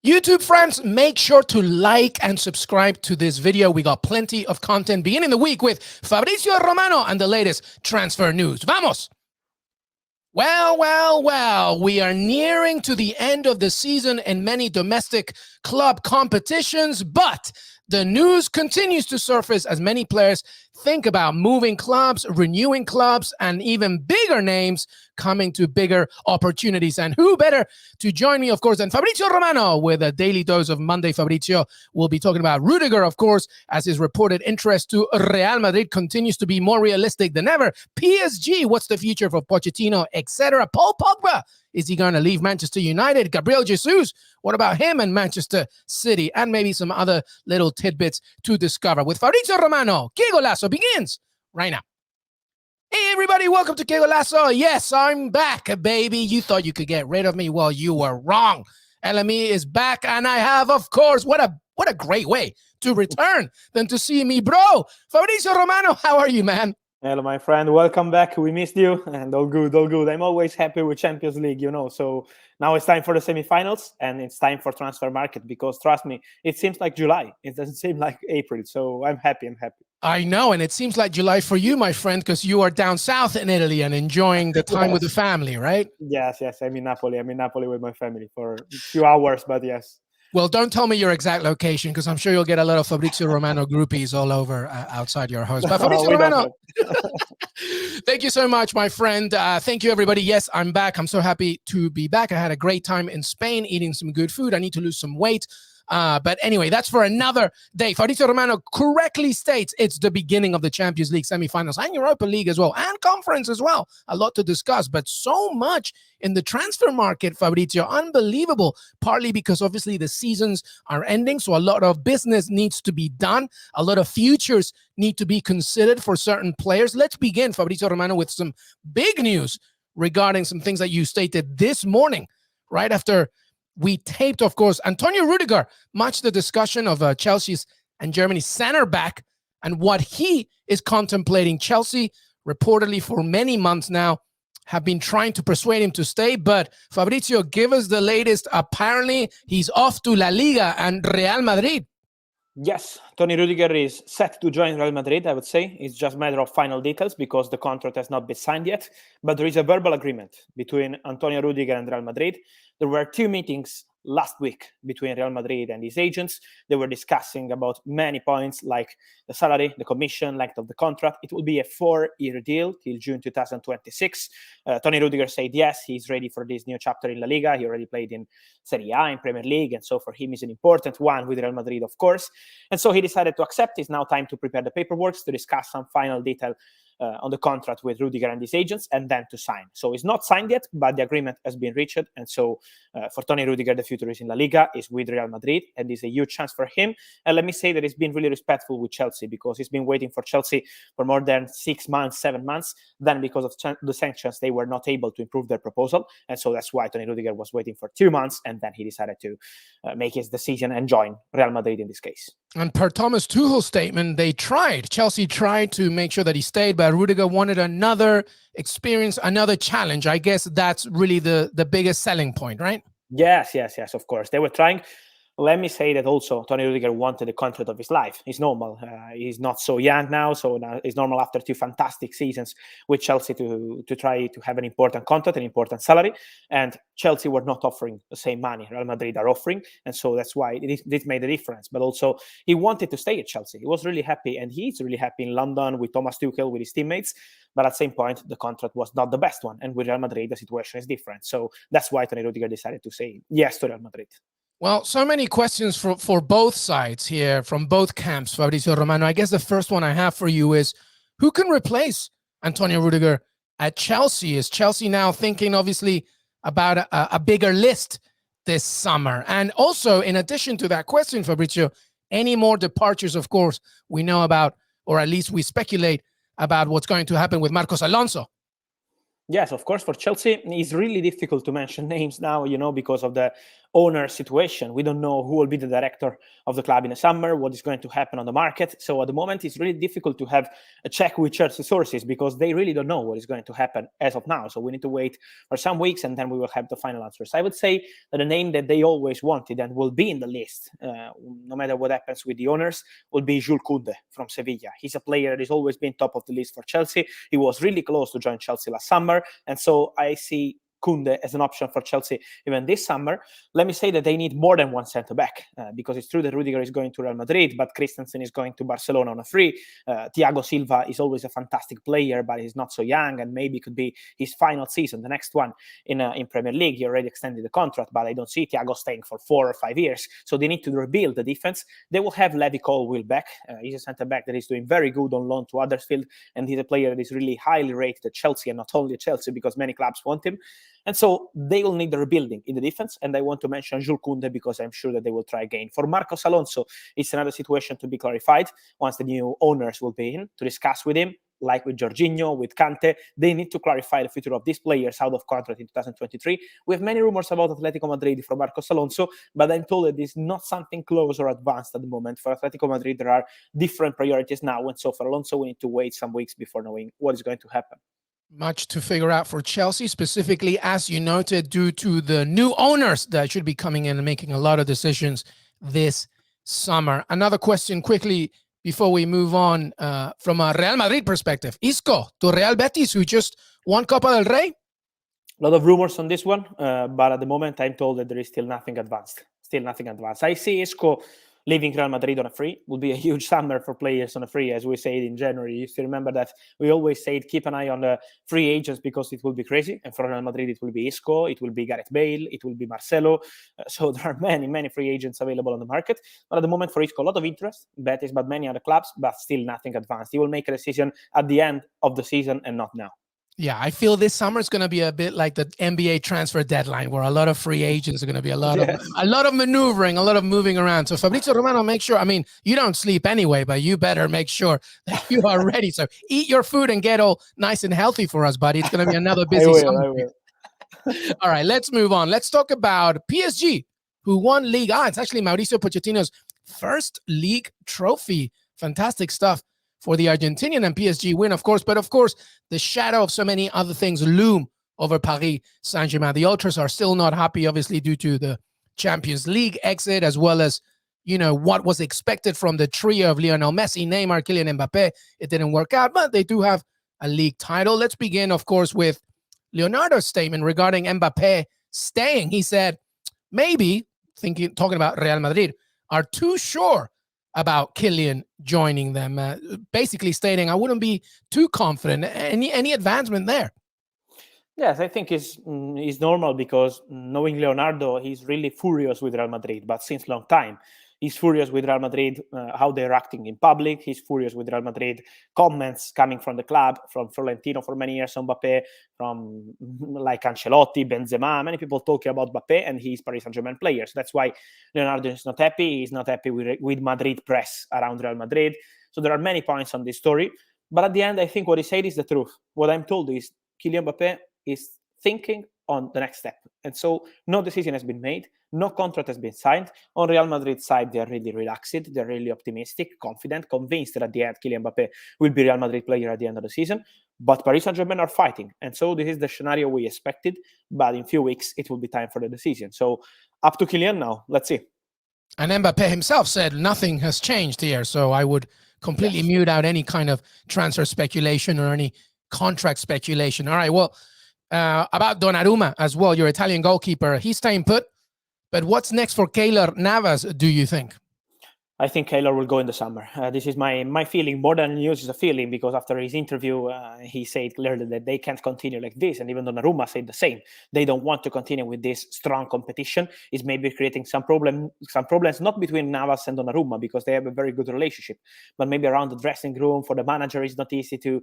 YouTube friends, make sure to like and subscribe to this video. We got plenty of content beginning the week with Fabrizio Romano and the latest transfer news. Vamos! Well, we are nearing to the end of the season in many domestic club competitions, but the news continues to surface as many players think about moving clubs, renewing clubs, and even bigger names coming to bigger opportunities. And who better to join me, of course, than Fabrizio Romano with a daily dose of Monday Fabrizio. We'll be talking about Rudiger, of course, as his reported interest to Real Madrid continues to be more realistic than ever. PSG, what's the future for Pochettino, etc. Paul Pogba, is he going to leave Manchester United? Gabriel Jesus, what about him and Manchester City? And maybe some other little tidbits to discover. With Fabrizio Romano, Qué Golazo begins right now. Hey, everybody, welcome to Qué Golazo. Yes, I'm back, baby. You thought you could get rid of me? Well, you were wrong. LME is back, and I have, of course, what a great way to return than to see me, bro. Fabrizio Romano, how are you, man? Hello, my friend. Welcome back. We missed you, and all good, all good. I'm always happy with Champions League, you know. So now it's time for the semifinals, and it's time for transfer market because, trust me, it seems like July. It doesn't seem like April. So I'm happy. I know, and it seems like July for you, my friend, because you are down south in Italy and enjoying the time with the family, right? Yes. I'm in Napoli. I'm in Napoli with my family for a few hours, but yes. Well, don't tell me your exact location because I'm sure you'll get a lot of Fabrizio Romano groupies all over outside your house. But Fabrizio Romano, thank you so much, my friend. Thank you, everybody. Yes, I'm back. I'm so happy to be back. I had a great time in Spain eating some good food. I need to lose some weight. But anyway, that's for another day. Fabrizio Romano correctly states it's the beginning of the Champions League semifinals and Europa League as well, and conference as well. A lot to discuss, but so much in the transfer market, Fabrizio, unbelievable. Partly because obviously the seasons are ending, so a lot of business needs to be done. A lot of futures need to be considered for certain players. Let's begin, Fabrizio Romano, with some big news regarding some things that you stated this morning, right after we taped, of course, Antonio Rudiger, much the discussion of Chelsea's and Germany's center back and what he is contemplating. Chelsea, reportedly for many months now, have been trying to persuade him to stay. But Fabrizio, give us the latest. Apparently, he's off to La Liga and Real Madrid. Yes, Tony Rudiger is set to join Real Madrid, I would say. It's just a matter of final details because the contract has not been signed yet. But there is a verbal agreement between Antonio Rudiger and Real Madrid. There were 2 meetings last week between Real Madrid and his agents. They were discussing about many points like the salary, the commission, length of the contract. It will be a 4-year deal till June 2026. Tony Rudiger said yes, he's ready for this new chapter in La Liga. He already played in Serie A, in Premier League, and so for him is an important one with Real Madrid, of course. And so he decided to accept. It's now time to prepare the paperwork to discuss some final detail on the contract with Rudiger and his agents, and then to sign. So it's not signed yet, but the agreement has been reached. And so for Tony Rudiger, the future is in La Liga, is with Real Madrid, and it's a huge chance for him. And let me say that he's been really respectful with Chelsea because he's been waiting for Chelsea for more than 6 months, 7 months. Then because of the sanctions, they were not able to improve their proposal. And so that's why Tony Rudiger was waiting for 2 months, and then he decided to make his decision and join Real Madrid in this case. And per Thomas Tuchel's statement, Chelsea tried to make sure that he stayed, but Rudiger wanted another experience, another challenge. I guess that's really the biggest selling point, right? Yes, of course. They were trying. Let me say that also Tony Rudiger wanted the contract of his life. It's normal. He's not so young now, so now it's normal after 2 fantastic seasons with Chelsea to try to have an important contract, an important salary. And Chelsea were not offering the same money Real Madrid are offering, and so that's why this made a difference. But also, he wanted to stay at Chelsea. He was really happy, and he's really happy in London with Thomas Tuchel, with his teammates. But at the same point, the contract was not the best one, and with Real Madrid, the situation is different. So that's why Tony Rudiger decided to say yes to Real Madrid. Well, so many questions for both sides here, from both camps, Fabrizio Romano. I guess the first one I have for you is, who can replace Antonio Rudiger at Chelsea? Is Chelsea now thinking, obviously, about a bigger list this summer? And also, in addition to that question, Fabrizio, any more departures, of course, we know about, or at least we speculate about what's going to happen with Marcos Alonso. Yes, of course, for Chelsea, it's really difficult to mention names now, because of the owner situation. We don't know who will be the director of the club in the summer, what is going to happen on the market. So at the moment, it's really difficult to have a check with Chelsea sources because they really don't know what is going to happen as of now. So we need to wait for some weeks and then we will have the final answers. I would say that the name that they always wanted and will be in the list, no matter what happens with the owners, will be Jules Koundé from Sevilla. He's a player that has always been top of the list for Chelsea. He was really close to join Chelsea last summer. And so I see Koundé as an option for Chelsea even this summer. Let me say that they need more than one centre-back because it's true that Rudiger is going to Real Madrid, but Christensen is going to Barcelona on a free. Thiago Silva is always a fantastic player, but he's not so young and maybe could be his final season, the next one in Premier League. He already extended the contract, but I don't see Thiago staying for 4 or 5 years. So they need to rebuild the defense. They will have Levi Colwill back. He's a centre-back that is doing very good on loan to Huddersfield, and he's a player that is really highly rated at Chelsea, and not only at Chelsea because many clubs want him. And so they will need the rebuilding in the defense. And I want to mention Jules Koundé because I'm sure that they will try again. For Marcos Alonso, it's another situation to be clarified once the new owners will be in to discuss with him, like with Jorginho, with Conte. They need to clarify the future of these players out of contract in 2023. We have many rumors about Atletico Madrid for Marcos Alonso, but I'm told that it's not something close or advanced at the moment. For Atletico Madrid, there are different priorities now. And so for Alonso, we need to wait some weeks before knowing what is going to happen. Much to figure out for Chelsea, specifically, as you noted, due to the new owners that should be coming in and making a lot of decisions this summer. Another question quickly before we move on from a Real Madrid perspective. Isco to Real Betis, who just won Copa del Rey? A lot of rumors on this one, but at the moment I'm told that there is still nothing advanced. I see Isco leaving Real Madrid on a free. Will be a huge summer for players on a free, as we said in January. You still remember that we always said keep an eye on the free agents because it will be crazy. And for Real Madrid, it will be Isco, it will be Gareth Bale, it will be Marcelo. So there are many free agents available on the market. But at the moment for Isco, a lot of interest, Betis, but many other clubs, but still nothing advanced. He will make a decision at the end of the season and not now. Yeah, I feel this summer is going to be a bit like the NBA transfer deadline, where a lot of free agents are going to be a lot of maneuvering, a lot of moving around. So Fabrizio Romano, make sure. I mean, you don't sleep anyway, but you better make sure that you are ready. So eat your food and get all nice and healthy for us, buddy. It's going to be another busy summer. I will. All right, let's move on. Let's talk about PSG, who won Liga. It's actually Mauricio Pochettino's first league trophy. Fantastic stuff for the Argentinian, and PSG win, of course. But of course, the shadow of so many other things loom over Paris Saint-Germain. The Ultras are still not happy, obviously, due to the Champions League exit, as well as, you know, what was expected from the trio of Lionel Messi, Neymar, Kylian Mbappe. It didn't work out, but they do have a league title. Let's begin, of course, with Leonardo's statement regarding Mbappe staying. He said, maybe, talking about Real Madrid, are too sure about Kylian joining them, basically stating, I wouldn't be too confident. Any advancement there? Yes, I think it's normal because knowing Leonardo, he's really furious with Real Madrid, but since long time. He's furious with Real Madrid, how they're acting in public. He's furious with Real Madrid comments coming from the club, from Florentino for many years on Mbappe, from like Ancelotti, Benzema. Many people talking about Mbappe, and he's Paris Saint-Germain player. So that's why Leonardo is not happy. He's not happy with Madrid press around Real Madrid. So there are many points on this story. But at the end, I think what he said is the truth. What I'm told is Kylian Mbappe is thinking on the next step. And so no decision has been made. No contract has been signed. On Real Madrid's side, they're really relaxed. They're really optimistic, confident, convinced that at the end, Kylian Mbappe will be Real Madrid player at the end of the season. But Paris Saint-Germain are fighting. And so this is the scenario we expected. But in a few weeks, it will be time for the decision. So up to Kylian now. Let's see. And Mbappe himself said nothing has changed here. So I would completely mute out any kind of transfer speculation or any contract speculation. All right, well, about Donnarumma as well, your Italian goalkeeper, he's staying put. But what's next for Keylor Navas, do you think? I think Keylor will go in the summer. This is my feeling. More than news is a feeling, because after his interview, he said clearly that they can't continue like this. And even Donnarumma said the same. They don't want to continue with this strong competition. It's maybe creating some problems, not between Navas and Donnarumma, because they have a very good relationship, but maybe around the dressing room. For the manager, it's not easy to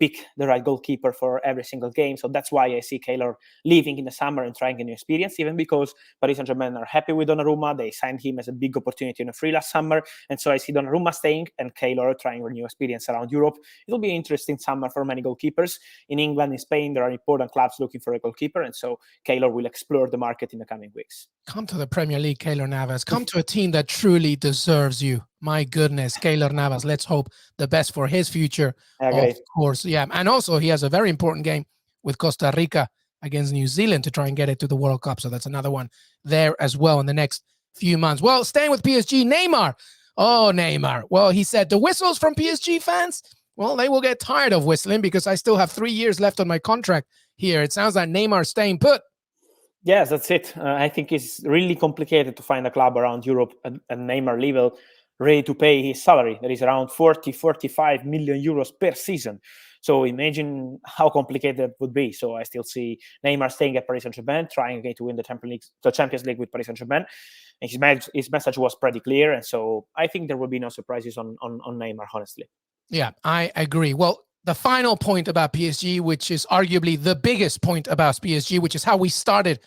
pick the right goalkeeper for every single game. So that's why I see Keylor leaving in the summer and trying a new experience, even because Paris Saint-Germain are happy with Donnarumma. They signed him as a big opportunity in a free last summer. summer. And so I see Donnarumma staying and Keylor trying a new experience around Europe. It'll be an interesting summer for many goalkeepers. In England, in Spain, there are important clubs looking for a goalkeeper. And so Keylor will explore the market in the coming weeks. Come to the Premier League, Keylor Navas. Come to a team that truly deserves you. My goodness, Keylor Navas. Let's hope the best for his future. Of course, yeah. And also, he has a very important game with Costa Rica against New Zealand to try and get it to the World Cup. So that's another one there as well in the next few months. Well, staying with PSG, Neymar. Oh, Neymar. Well, he said the whistles from PSG fans, well, they will get tired of whistling because I still have 3 years left on my contract here. It sounds like Neymar's staying put. Yes, that's it. I think it's really complicated to find a club around Europe at Neymar level ready to pay his salary. That is around 45 million euros per season. So imagine how complicated that would be. So I still see Neymar staying at Paris Saint-Germain, trying again to win the Champions League with Paris Saint-Germain. And his message was pretty clear. And so I think there will be no surprises on Neymar, honestly. Yeah, I agree. Well, the final point about PSG, which is arguably the biggest point about PSG, which is how we started.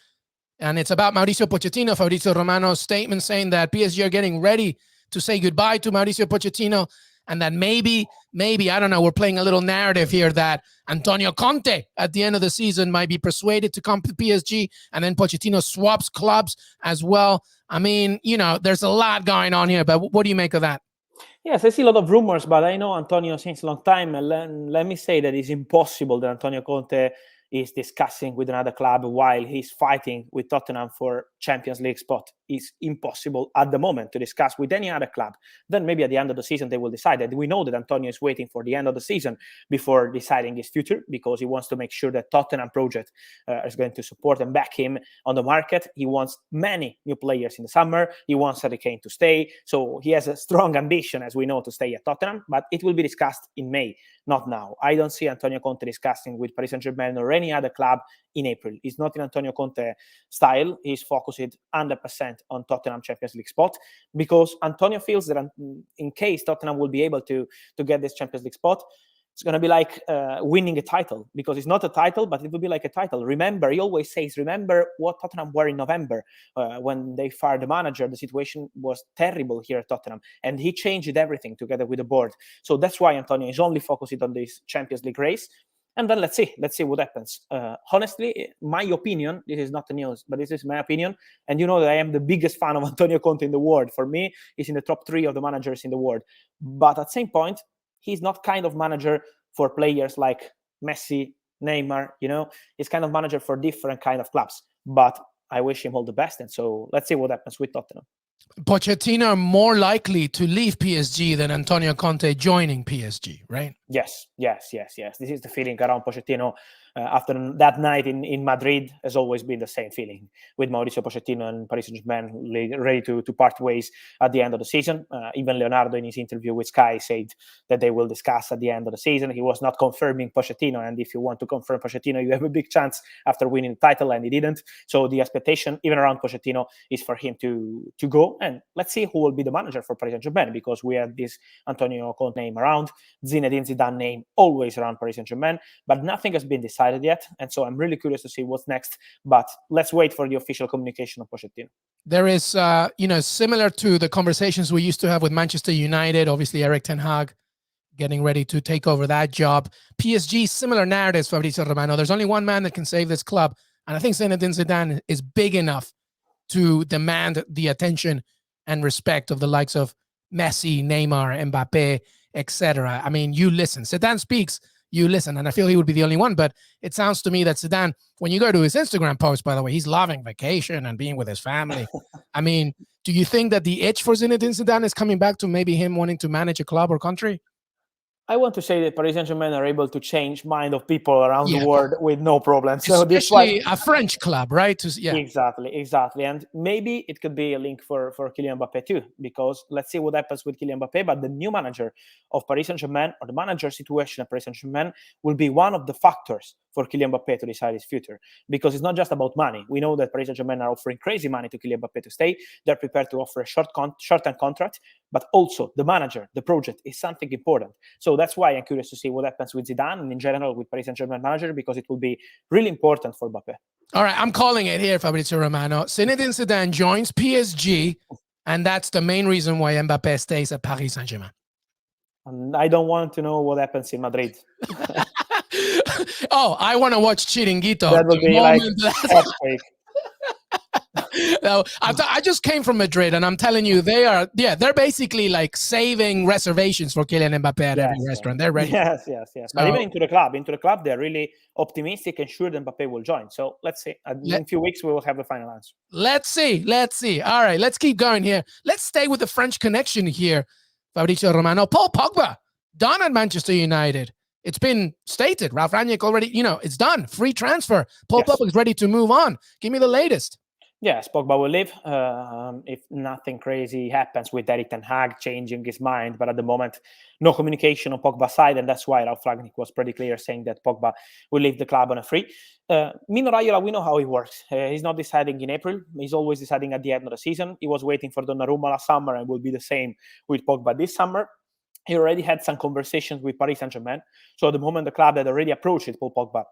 And it's about Mauricio Pochettino, Fabrizio Romano's statement saying that PSG are getting ready to say goodbye to Mauricio Pochettino. And that maybe, I don't know, we're playing a little narrative here that Antonio Conte at the end of the season might be persuaded to come to PSG, and then Pochettino swaps clubs as well. I mean, there's a lot going on here, but what do you make of that? Yes, I see a lot of rumors, but I know Antonio since a long time. And let me say that it's impossible that Antonio Conte is discussing with another club while he's fighting with Tottenham for Champions League spot. It's impossible at the moment to discuss with any other club. Then maybe at the end of the season they will decide that. We know that Antonio is waiting for the end of the season before deciding his future because he wants to make sure that Tottenham project is going to support and back him on the market. He wants many new players in the summer. He wants Harry Kane to stay. So he has a strong ambition, as we know, to stay at Tottenham, but it will be discussed in May, not now. I don't see Antonio Conte discussing with Paris Saint-Germain or any other club in April. It's not in Antonio Conte style. He's focused 100% on Tottenham Champions League spot because Antonio feels that in case Tottenham will be able to get this Champions League spot, it's going to be like winning a title because it's not a title, but it will be like a title. Remember, he always says, remember what Tottenham were in November when they fired the manager. The situation was terrible here at Tottenham, and he changed everything together with the board. So that's why Antonio is only focused on this Champions League race. And then let's see what happens. Honestly, my opinion, this is not the news, but this is my opinion. And you know that I am the biggest fan of Antonio Conte in the world. For me, he's in the top 3 of the managers in the world. But at the same point, he's not kind of manager for players like Messi, Neymar, he's kind of manager for different kind of clubs. But I wish him all the best. And so let's see what happens with Tottenham. Pochettino more likely to leave PSG than Antonio Conte joining PSG, right? Yes. This is the feeling around Pochettino after that night in Madrid has always been the same feeling with Mauricio Pochettino and Paris Saint-Germain ready to part ways at the end of the season. Even Leonardo in his interview with Sky said that they will discuss at the end of the season. He was not confirming Pochettino, and if you want to confirm Pochettino, you have a big chance after winning the title, and he didn't. So the expectation, even around Pochettino, is for him to go, and let's see who will be the manager for Paris Saint-Germain, because we had this Antonio Conte name around, Zinedine Zidane name always around Paris Saint-Germain, but nothing has been decided yet, and so I'm really curious to see what's next. But let's wait for the official communication of Pochettino. There is, similar to the conversations we used to have with Manchester United, obviously Eric Ten Hag getting ready to take over that job. PSG, similar narratives, Fabrizio Romano. There's only one man that can save this club, and I think Zinedine Zidane is big enough to demand the attention and respect of the likes of Messi, Neymar, Mbappe, etc. I mean, you listen. Zidane speaks, you listen. And I feel he would be the only one. But it sounds to me that Zidane, when you go to his Instagram post, by the way, he's loving vacation and being with his family. I mean, do you think that the itch for Zinedine Zidane is coming back to maybe him wanting to manage a club or country? I want to say that Paris Saint-Germain are able to change mind of people around the world with no problem. So especially a French club, right? Exactly. And maybe it could be a link for Kylian Mbappe too, because let's see what happens with Kylian Mbappe. But the new manager of Paris Saint-Germain, or the manager situation at Paris Saint-Germain, will be one of the factors for Kylian Mbappe to decide his future, because it's not just about money. We know that Paris Saint-Germain are offering crazy money to Kylian Mbappe to stay. They're prepared to offer a short-term contract, but also the manager, the project is something important. So that's why I'm curious to see what happens with Zidane and in general with Paris Saint-Germain manager, because it will be really important for Mbappe. All right, I'm calling it here, Fabrizio Romano. Zinedine Zidane joins PSG And that's the main reason why Mbappe stays at Paris Saint-Germain. And I don't want to know what happens in Madrid. Oh, I want to watch Chiringuito. That would be like epic. No, I just came from Madrid, and I'm telling you, they're basically like saving reservations for Kylian Mbappe at every restaurant. They're ready. Yes. So, but even into the club, they're really optimistic and sure that Mbappe will join. So let's see. In a few weeks, we will have the final answer. Let's see. All right, let's keep going here. Let's stay with the French connection here. Fabrizio Romano, Paul Pogba, done at Manchester United. It's been stated. Ralf Rangnick already, it's done. Free transfer. Paul Pogba is ready to move on. Give me the latest. Yes, Pogba will leave if nothing crazy happens with Erik ten Hag changing his mind. But at the moment, no communication on Pogba's side, and that's why Ralf Rangnick was pretty clear saying that Pogba will leave the club on a free. Mino Raiola, we know how he works. He's not deciding in April. He's always deciding at the end of the season. He was waiting for Donnarumma last summer and will be the same with Pogba this summer. He already had some conversations with Paris Saint-Germain. So at the moment, the club had already approached Paul Pogba.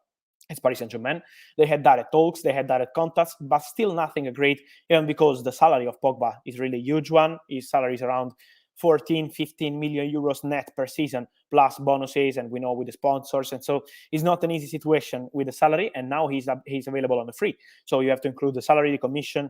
It's Paris Saint-Germain. They had direct talks, they had direct contacts, but still nothing agreed, even because the salary of Pogba is really a huge one. His salary is around 14, 15 million euros net per season, plus bonuses, and we know with the sponsors. And so it's not an easy situation with the salary, and now he's available on the free. So you have to include the salary, the commission.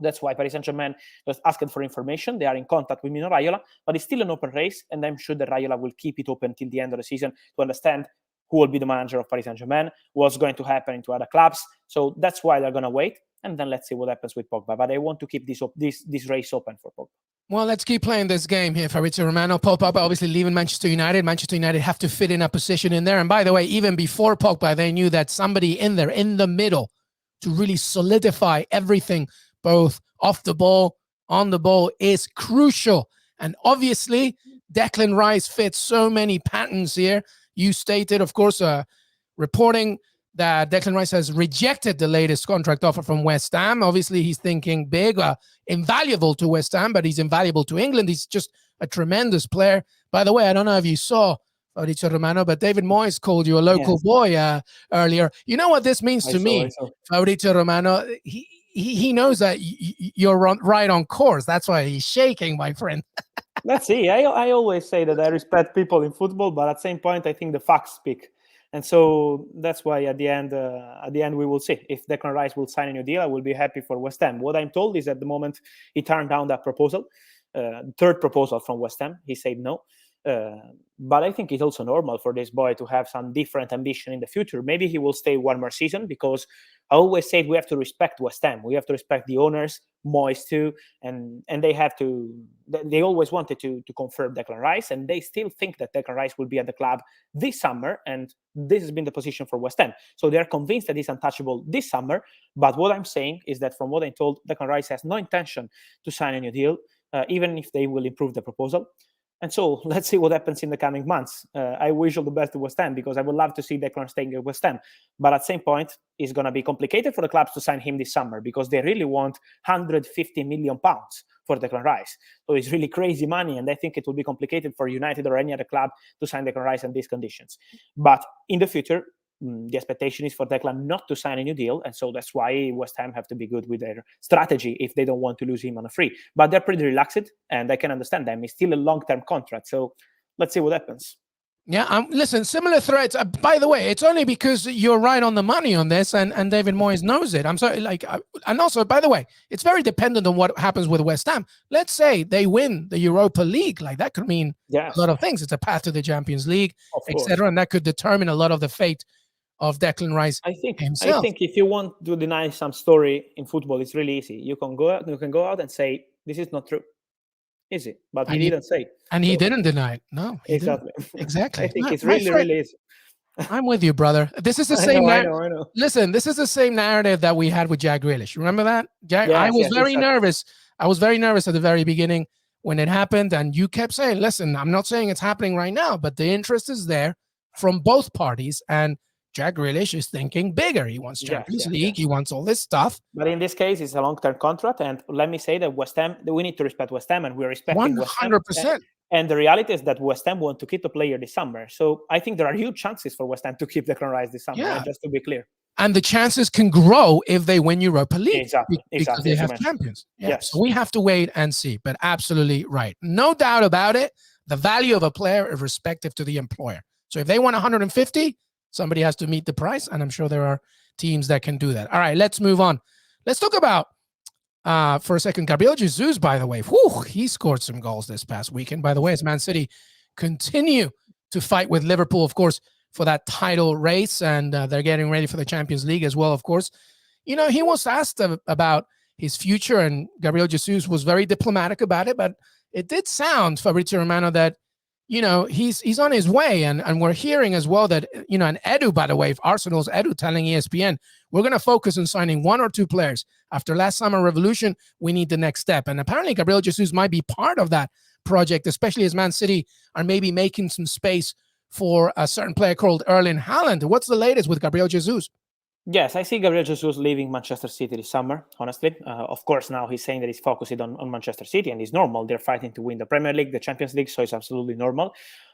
That's why Paris Saint-Germain just asked for information. They are in contact with Mino Raiola, but it's still an open race, and I'm sure that Raiola will keep it open till the end of the season to understand who will be the manager of Paris Saint-Germain, what's going to happen into other clubs. So that's why they're going to wait, and then let's see what happens with Pogba. But I want to keep this race open for Pogba. Well, let's keep playing this game here, Fabrizio Romano. Paul Pogba obviously leaving Manchester United. Manchester United have to fit in a position in there. And by the way, even before Pogba, they knew that somebody in there, in the middle, to really solidify everything, both off the ball, on the ball, is crucial. And obviously, Declan Rice fits so many patterns here. You stated, of course, reporting that Declan Rice has rejected the latest contract offer from West Ham. Obviously, he's thinking big, invaluable to West Ham, but he's invaluable to England. He's just a tremendous player. By the way, I don't know if you saw Fabrizio Romano, but David Moyes called you a local boy earlier. You know what this means to me, Fabrizio Romano? He knows that you're right on course. That's why he's shaking, my friend. Let's see. I always say that I respect people in football, but at the same point, I think the facts speak. And so that's why at the end, we will see. If Declan Rice will sign a new deal, I will be happy for West Ham. What I'm told is at the moment, he turned down that proposal, third proposal from West Ham. He said no. But I think it's also normal for this boy to have some different ambition in the future. Maybe he will stay one more season, because I always say we have to respect West Ham. We have to respect the owners, Moyes too, and they have to. They always wanted to confirm Declan Rice, and they still think that Declan Rice will be at the club this summer, and this has been the position for West Ham. So they are convinced that he's untouchable this summer. But what I'm saying is that from what I'm told, Declan Rice has no intention to sign a new deal, even if they will improve the proposal. And so let's see what happens in the coming months. I wish all the best to West Ham, because I would love to see Declan staying at West Ham. But at the same point, it's going to be complicated for the clubs to sign him this summer, because they really want 150 million pounds for Declan Rice. So it's really crazy money, and I think it will be complicated for United or any other club to sign Declan Rice in these conditions. But in the future, the expectation is for Declan not to sign a new deal, and so that's why West Ham have to be good with their strategy if they don't want to lose him on a free. But they're pretty relaxed, and I can understand them. It's still a long-term contract, so let's see what happens. Yeah, listen, similar threats. By the way, it's only because you're right on the money on this, and David Moyes knows it. I'm sorry, and also, by the way, it's very dependent on what happens with West Ham. Let's say they win the Europa League, like that could mean a lot of things. It's a path to the Champions League, etc., and that could determine a lot of the fate of Declan Rice himself. I think if you want to deny some story in football, it's really easy. You can go out and say this is not true. Easy, but he didn't say. And he didn't deny it. No, exactly. Exactly. I think it's really easy. I'm with you, brother. This is the same. I know. Listen, this is the same narrative that we had with Jack Grealish. Remember that? I was very nervous. I was very nervous at the very beginning when it happened, and you kept saying, "Listen, I'm not saying it's happening right now, but the interest is there from both parties." And Jack Grealish is thinking bigger. He wants Champions League. He wants all this stuff. But in this case, it's a long-term contract. And let me say that West Ham, we need to respect West Ham, and we're respecting 100%. West Ham. And the reality is that West Ham want to keep the player this summer. So I think there are huge chances for West Ham to keep Declan Rice this summer, just to be clear. And the chances can grow if they win Europa League. Exactly. Because they have champions. Yeah. Yes. So we have to wait and see, but absolutely right. No doubt about it. The value of a player is respective to the employer. So if they want 150, somebody has to meet the price. And I'm sure there are teams that can do that. All right, let's move on. Let's talk about, for a second, Gabriel Jesus, by the way. Whew, he scored some goals this past weekend. By the way, as Man City continue to fight with Liverpool, of course, for that title race, and they're getting ready for the Champions League as well, of course. You know, he was asked about his future, and Gabriel Jesus was very diplomatic about it, but it did sound, Fabrizio Romano, that, you know, he's on his way, and we're hearing as well that, you know, and Edu, by the way, Arsenal's Edu telling ESPN, we're going to focus on signing 1 or 2 players. After last summer revolution, we need the next step. And apparently Gabriel Jesus might be part of that project, especially as Man City are maybe making some space for a certain player called Erling Haaland. What's the latest with Gabriel Jesus? Yes, I see Gabriel Jesus leaving Manchester City this summer, honestly. Of course, now he's saying that he's focused on Manchester City, and it's normal. They're fighting to win the Premier League, the Champions League, so it's absolutely normal.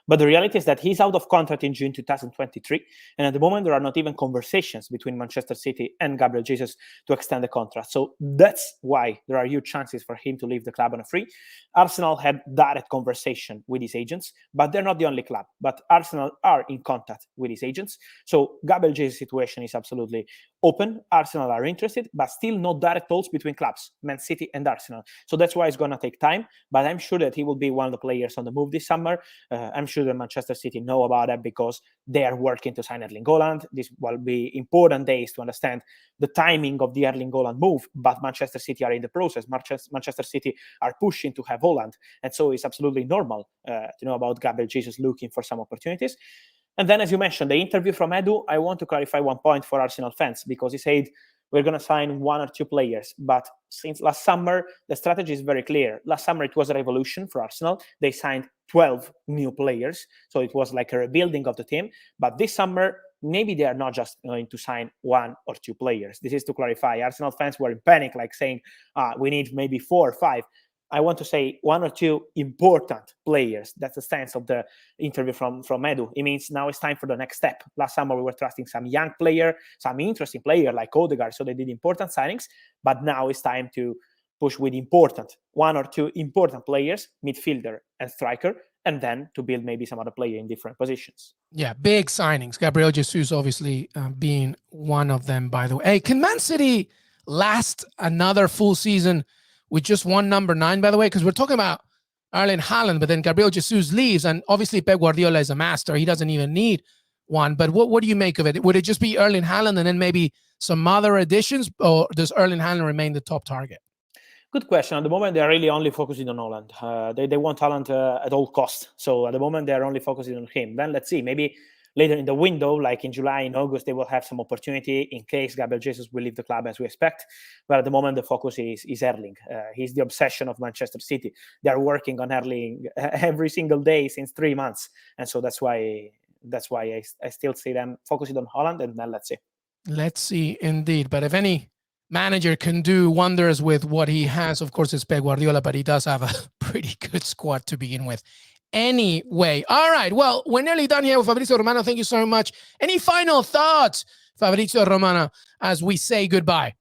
But the reality is that he's out of contract in June 2023, and at the moment there are not even conversations between Manchester City and Gabriel Jesus to extend the contract. So that's why there are huge chances for him to leave the club on a free. Arsenal had direct conversation with his agents, but they're not the only club. But Arsenal are in contact with his agents. So Gabriel Jesus' situation is absolutely open. Arsenal are interested, but still no direct talks between clubs, Man City and Arsenal. So that's why it's going to take time, but I'm sure that he will be one of the players on the move this summer. I'm sure that Manchester City know about that because they are working to sign Erling Haaland. This will be important days to understand the timing of the Erling Haaland move, but Manchester City are in the process. Manchester City are pushing to have Haaland, and so it's absolutely normal to know about Gabriel Jesus looking for some opportunities. And then, as you mentioned, the interview from Edu, I want to clarify one point for Arsenal fans, because he said we're going to sign 1 or 2 players. But since last summer, the strategy is very clear. Last summer, it was a revolution for Arsenal. They signed 12 new players. So it was like a rebuilding of the team. But this summer, maybe they are not just going to sign 1 or 2 players. This is to clarify. Arsenal fans were in panic, like saying, we need maybe 4 or 5. I want to say 1 or 2 important players. That's the sense of the interview from Edu. It means now it's time for the next step. Last summer, we were trusting some young player, some interesting player like Rudiger, so they did important signings. But now it's time to push with 1 or 2 important players, midfielder and striker, and then to build maybe some other player in different positions. Yeah, big signings. Gabriel Jesus obviously being one of them, by the way. Hey, can Man City last another full season with just one number 9, by the way? Because we're talking about Erling Haaland, but then Gabriel Jesus leaves, and obviously Pep Guardiola is a master. He doesn't even need one. But what do you make of it? Would it just be Erling Haaland and then maybe some other additions, or does Erling Haaland remain the top target? Good question. At the moment, they're really only focusing on Haaland. They want Haaland at all costs. So at the moment, they're only focusing on him. Then let's see. Maybe later in the window, like in July, in August, they will have some opportunity in case Gabriel Jesus will leave the club as we expect. But at the moment, the focus is Erling. He's the obsession of Manchester City. They are working on Erling every single day since 3 months. And so that's why I still see them focusing on Haaland, and then let's see. Let's see, indeed. But if any manager can do wonders with what he has, of course, it's Pep Guardiola, but he does have a pretty good squad to begin with. Anyway, all right. Well, we're nearly done here with Fabrizio Romano. Thank you so much. Any final thoughts, Fabrizio Romano, as we say goodbye?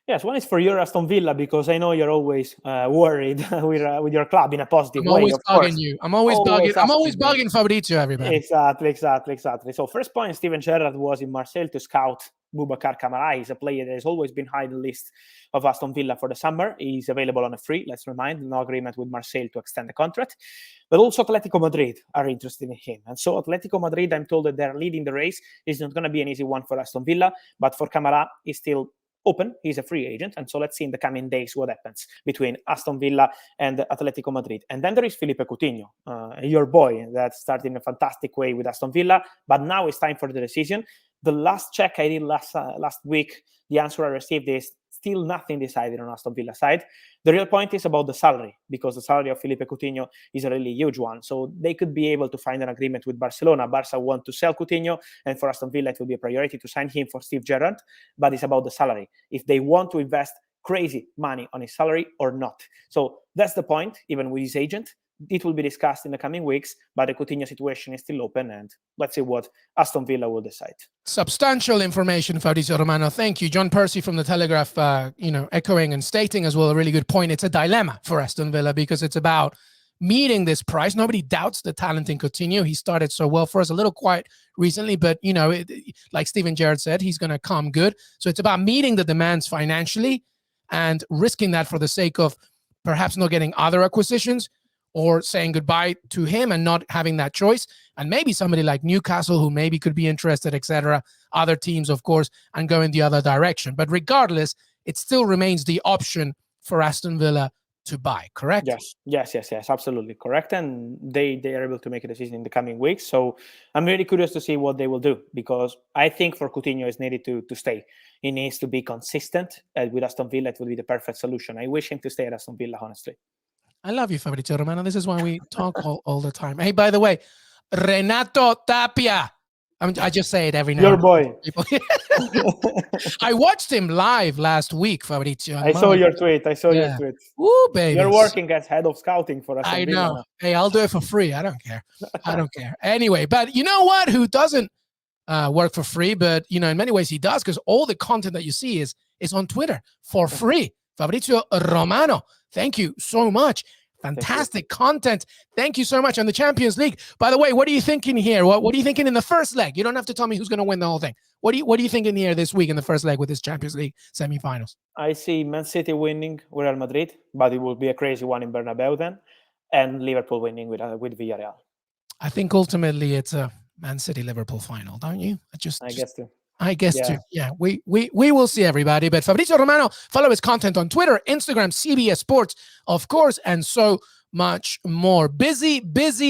Yes, one is for your Aston Villa, because I know you're always worried with your club in a positive way. Always bugging you. I'm always bugging. I'm always bugging Fabrizio, everybody. Exactly. So first point, Steven Gerrard was in Marseille to scout Boubacar Kamara. He's a player that has always been high in the list of Aston Villa for the summer. He's available on a free, let's remind, no agreement with Marseille to extend the contract. But also Atletico Madrid are interested in him. And so Atletico Madrid, I'm told that they're leading the race. It's not going to be an easy one for Aston Villa, but for Kamara, he's still open. He's a free agent. And so let's see in the coming days what happens between Aston Villa and Atletico Madrid. And then there is Philippe Coutinho, your boy, that started in a fantastic way with Aston Villa, but now it's time for the decision. The last check I did last week, the answer I received is still nothing decided on Aston Villa side. The real point is about the salary, because the salary of Philippe Coutinho is a really huge one. So they could be able to find an agreement with Barcelona. Barca want to sell Coutinho, and for Aston Villa, it will be a priority to sign him for Steve Gerrard, but it's about the salary. If they want to invest crazy money on his salary or not. So that's the point, even with his agent. it will be discussed in the coming weeks, but the Coutinho situation is still open, and let's see what Aston Villa will decide. Substantial information, Fabrizio Romano. Thank you. John Percy from the Telegraph, echoing and stating as well a really good point. It's a dilemma for Aston Villa because it's about meeting this price. Nobody doubts the talent in Coutinho. He started so well for us, a little quiet recently, but, like Steven Gerrard said, he's going to come good. So it's about meeting the demands financially and risking that for the sake of perhaps not getting other acquisitions or saying goodbye to him and not having that choice. And maybe somebody like Newcastle, who maybe could be interested, etc. Other teams, of course, and go in the other direction. But regardless, it still remains the option for Aston Villa to buy, correct? Yes, absolutely correct. And they are able to make a decision in the coming weeks. So I'm really curious to see what they will do, because I think for Coutinho it's needed to stay. He needs to be consistent. With Aston Villa, it will be the perfect solution. I wish him to stay at Aston Villa, honestly. I love you, Fabrizio Romano. This is why we talk all the time. Hey, by the way, Renato Tapia. I just say it every now and then. Your boy. I watched him live last week, Fabrizio. I saw your tweet. Your tweet. Ooh, baby. You're working as head of scouting for us. I know. Hey, I'll do it for free. I don't care. Anyway, but you know what? Who doesn't work for free? But, in many ways he does, because all the content that you see is on Twitter for free. Fabrizio Romano. Thank you so much. Fantastic content. Thank you so much. On the Champions League, by the way, what are you thinking here? What are you thinking in the first leg? You don't have to tell me who's going to win the whole thing. What are you thinking here this week in the first leg with this Champions League semifinals? I see Man City winning with Real Madrid, but it will be a crazy one in Bernabeu then, and Liverpool winning with Villarreal. I think ultimately it's a Man City-Liverpool final, don't you? I guess too. Yeah, we will see, everybody. But Fabrizio Romano, follow his content on Twitter, Instagram, CBS Sports, of course, and so much more. Busy,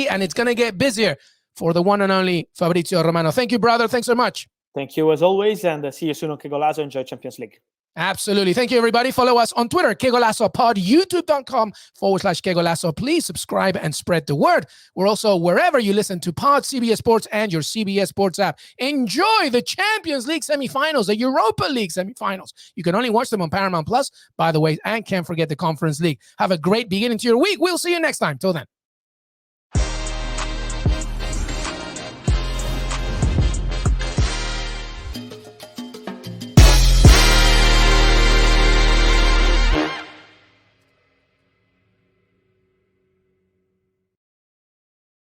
and it's going to get busier for the one and only Fabrizio Romano. Thank you, brother. Thanks so much. Thank you as always, and see you soon on Qué Golazo. Enjoy Champions League. Absolutely. Thank you, everybody. Follow us on Twitter, Qué Golazo Pod, youtube.com/Qué Golazo. Please subscribe and spread the word. We're also wherever you listen to Pod, CBS Sports, and your CBS Sports app. Enjoy the Champions League semifinals, the Europa League semifinals. You can only watch them on Paramount Plus, by the way, and can't forget the Conference League. Have a great beginning to your week. We'll see you next time. Till then.